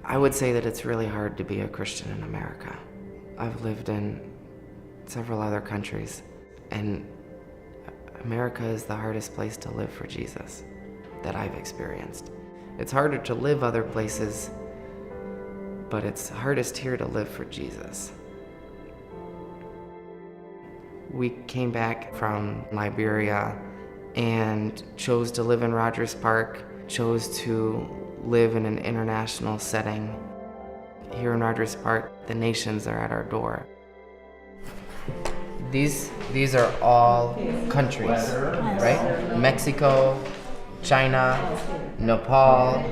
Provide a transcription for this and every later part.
I would say that it's really hard to be a Christian in America. I've lived in several other countries, and America is the hardest place to live for Jesus that I've experienced. It's harder to live other places, but it's hardest here to live for Jesus. We came back from Liberia and chose to live in Rogers Park, chose to live in an international setting. Here in Rogers Park, the nations are at our door. These are all countries, right? Mexico, China, Nepal,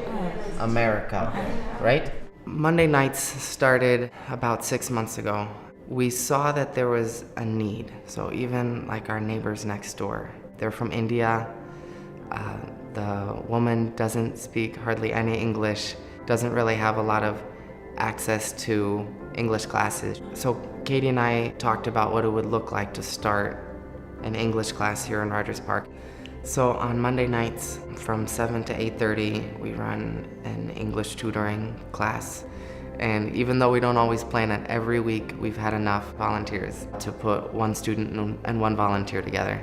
America, right? Monday nights started about 6 months ago. We saw that there was a need. So even like our neighbors next door, they're from India. The woman doesn't speak hardly any English, doesn't really have a lot of access to English classes. So Katie and I talked about what it would look like to start an English class here in Rogers Park. So on Monday nights from 7 to 8:30, we run an English tutoring class. And even though we don't always plan it, every week we've had enough volunteers to put one student and one volunteer together.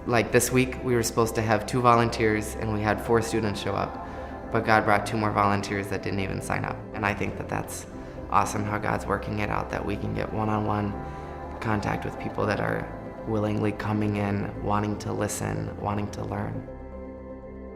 Like this week, we were supposed to have 2 volunteers and we had 4 students show up, but God brought 2 more volunteers that didn't even sign up. And I think that that's awesome how God's working it out, that we can get one-on-one contact with people that are willingly coming in, wanting to listen, wanting to learn.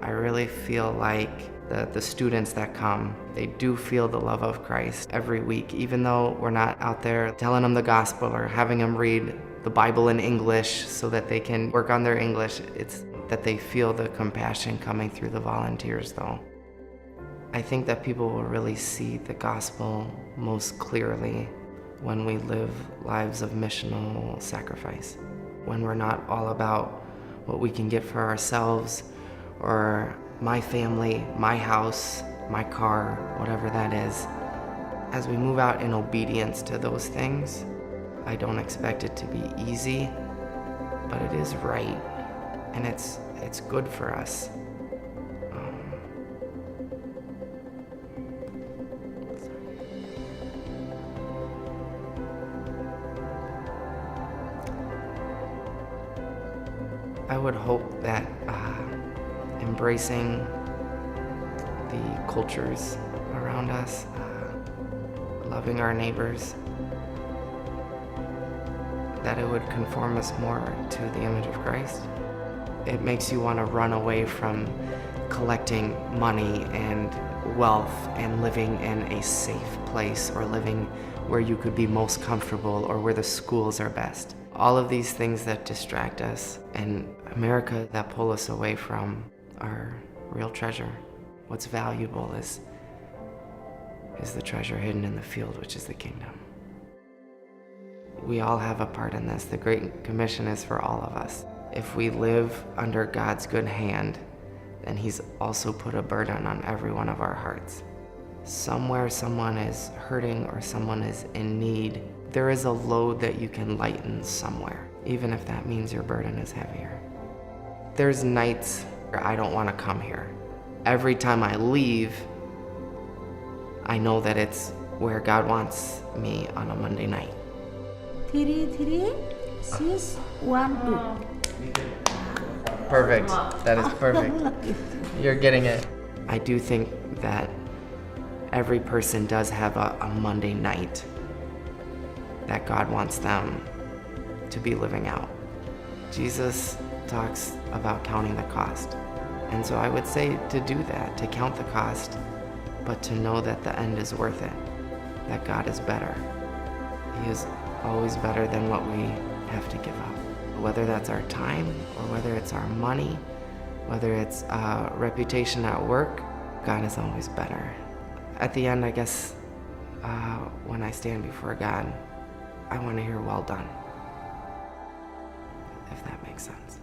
I really feel like the students that come, they do feel the love of Christ every week, even though we're not out there telling them the gospel or having them read the Bible in English so that they can work on their English. It's that they feel the compassion coming through the volunteers though. I think that people will really see the gospel most clearly when we live lives of missional sacrifice, when we're not all about what we can get for ourselves or my family, my house, my car, whatever that is. As we move out in obedience to those things, I don't expect it to be easy, but it is right, and it's good for us. I would hope that embracing the cultures around us, loving our neighbors, that it would conform us more to the image of Christ. It makes you want to run away from collecting money and wealth and living in a safe place or living where you could be most comfortable or where the schools are best. All of these things that distract us and America that pull us away from our real treasure. What's valuable is the treasure hidden in the field, which is the kingdom. We all have a part in this. The Great Commission is for all of us. If we live under God's good hand, then He's also put a burden on every one of our hearts. Somewhere someone is hurting or someone is in need, there is a load that you can lighten somewhere, even if that means your burden is heavier. There's nights where I don't want to come here. Every time I leave, I know that it's where God wants me on a Monday night. 3, 3, 6, 1, 2. Perfect. That is perfect. You're getting it. I do think that every person does have a Monday night that God wants them to be living out. Jesus talks about counting the cost. And so I would say to do that, to count the cost, but to know that the end is worth it, that God is better. He is always better than what we have to give up. Whether that's our time or whether it's our money, whether it's reputation at work, God is always better. At the end, I guess, when I stand before God, I want to hear well done, if that makes sense.